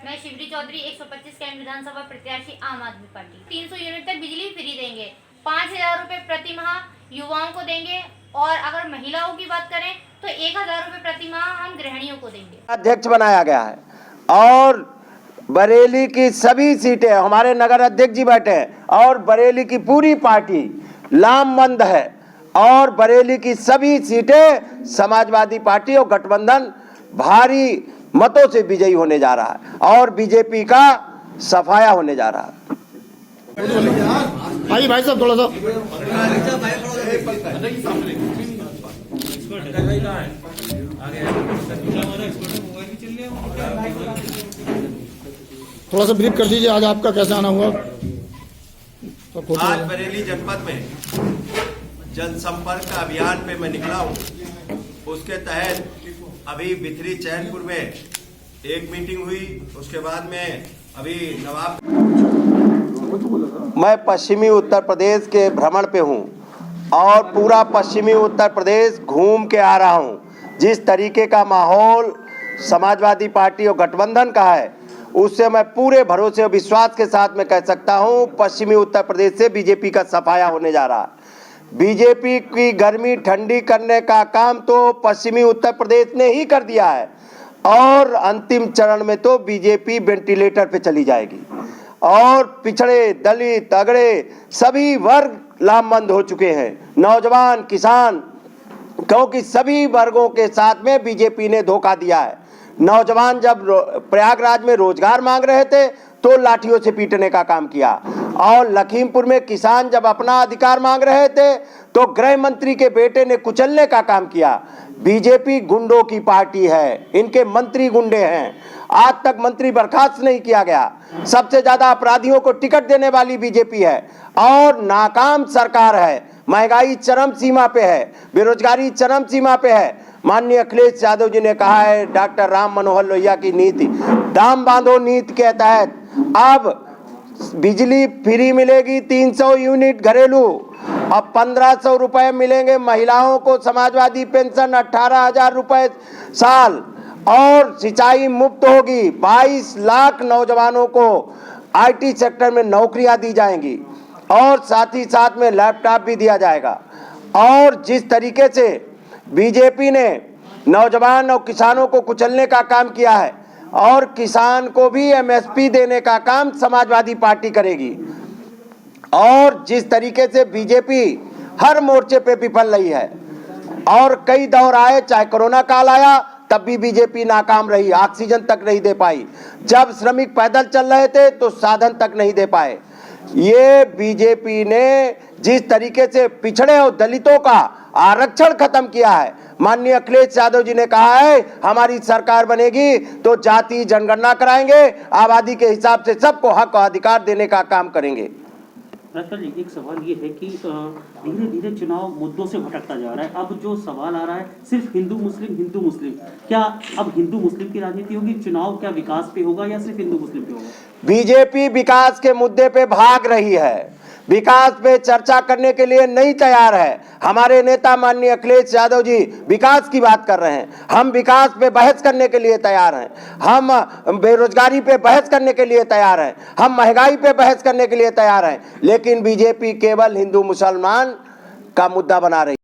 मैं शिवरी चौधरी 125 कैंट विधानसभा प्रत्याशी आम आदमी पार्टी। 300 यूनिट तक बिजली फ्री देंगे, 5,000 रुपए प्रति माह युवाओं को देंगे और अगर महिलाओं की बात करें तो 1,000 रुपए प्रति माह हम गृहिणियों को देंगे। अध्यक्ष बनाया गया है और बरेली की सभी सीटें हमारे नगर अध्यक्ष जी बैठे हैं और बरेली की पूरी पार्टी लामबंद है और बरेली की सभी सीटें समाजवादी पार्टी और गठबंधन भारी मतों से विजयी होने जा रहा है और बीजेपी का सफाया होने जा रहा है। भाई साहब थोड़ा सा थोड़ा सा ब्रीफ कर दीजिए, आज आपका कैसे आना हुआ? तो आज बरेली जनपद में जनसंपर्क अभियान पे मैं निकला हूँ। उसके तहत अभी बिथरी चैनपुर में एक मीटिंग हुई, उसके बाद में अभी नवाब। मैं पश्चिमी उत्तर प्रदेश के भ्रमण पे हूँ और पूरा पश्चिमी उत्तर प्रदेश घूम के आ रहा हूँ। जिस तरीके का माहौल समाजवादी पार्टी और गठबंधन का है उससे मैं पूरे भरोसे और विश्वास के साथ में कह सकता हूँ पश्चिमी उत्तर प्रदेश से बीजेपी का सफाया होने जा रहा है। बीजेपी की गर्मी ठंडी करने का काम तो पश्चिमी उत्तर प्रदेश ने ही कर दिया है और अंतिम चरण में तो बीजेपी वेंटिलेटर पे चली जाएगी और पिछड़े दलित अगड़े सभी वर्ग लामबंद हो चुके हैं, नौजवान किसान, क्योंकि सभी वर्गों के साथ में बीजेपी ने धोखा दिया है। नौजवान जब प्रयागराज में रोजगार मांग रहे थे तो लाठियों से पीटने का काम किया और लखीमपुर में किसान जब अपना अधिकार मांग रहे थे तो गृह मंत्री के बेटे ने कुचलने का काम किया। बीजेपी गुंडों की पार्टी है, इनके मंत्री गुंडे हैं। आज तक मंत्री बर्खास्त नहीं किया गया। सबसे ज्यादा अपराधियों को टिकट देने वाली बीजेपी है और नाकाम सरकार है। महंगाई चरम सीमा पे है, बेरोजगारी चरम सीमा पे है। माननीय अखिलेश यादव जी ने कहा है डॉक्टर राम मनोहर लोहिया की नीति दाम बांधो नीति के तहत अब बिजली फ्री मिलेगी 300 यूनिट घरेलू, अब 1,500 रुपए मिलेंगे महिलाओं को, समाजवादी पेंशन 18,000 रुपए साल और सिंचाई मुफ्त होगी। 22 लाख नौजवानों को आईटी सेक्टर में नौकरियां दी जाएंगी और साथ ही साथ में लैपटॉप भी दिया जाएगा। और जिस तरीके से बीजेपी ने नौजवान और किसानों को कुचलने का काम किया है और किसान को भी एमएसपी देने का काम समाजवादी पार्टी करेगी और जिस तरीके से बीजेपी हर मोर्चे पे विफल रही है और कई दौर आए, चाहे कोरोना काल आया तब भी बीजेपी नाकाम रही, ऑक्सीजन तक नहीं दे पाई। जब श्रमिक पैदल चल रहे थे तो साधन तक नहीं दे पाए। ये बीजेपी ने जिस तरीके से पिछड़े और दलितों का आरक्षण खत्म किया है, माननीय अखिलेश यादव जी ने कहा है हमारी सरकार बनेगी तो जाति जनगणना कराएंगे, आबादी के हिसाब से सबको हक और अधिकार देने का काम करेंगे। राजपाल जी, एक सवाल ये है कि धीरे धीरे चुनाव मुद्दों से भटकता जा रहा है। अब जो सवाल आ रहा है सिर्फ हिंदू मुस्लिम, क्या अब हिंदू मुस्लिम की राजनीति होगी? चुनाव क्या विकास पे होगा या सिर्फ हिंदू मुस्लिम पे होगा? बीजेपी विकास के मुद्दे पे भाग रही है, विकास पे चर्चा करने के लिए नहीं तैयार है। हमारे नेता माननीय अखिलेश यादव जी विकास की बात कर रहे हैं, हम विकास पे बहस करने के लिए तैयार हैं, हम बेरोजगारी पे बहस करने के लिए तैयार हैं, हम महंगाई पे बहस करने के लिए तैयार हैं। लेकिन बीजेपी केवल हिंदू मुसलमान का मुद्दा बना रही है।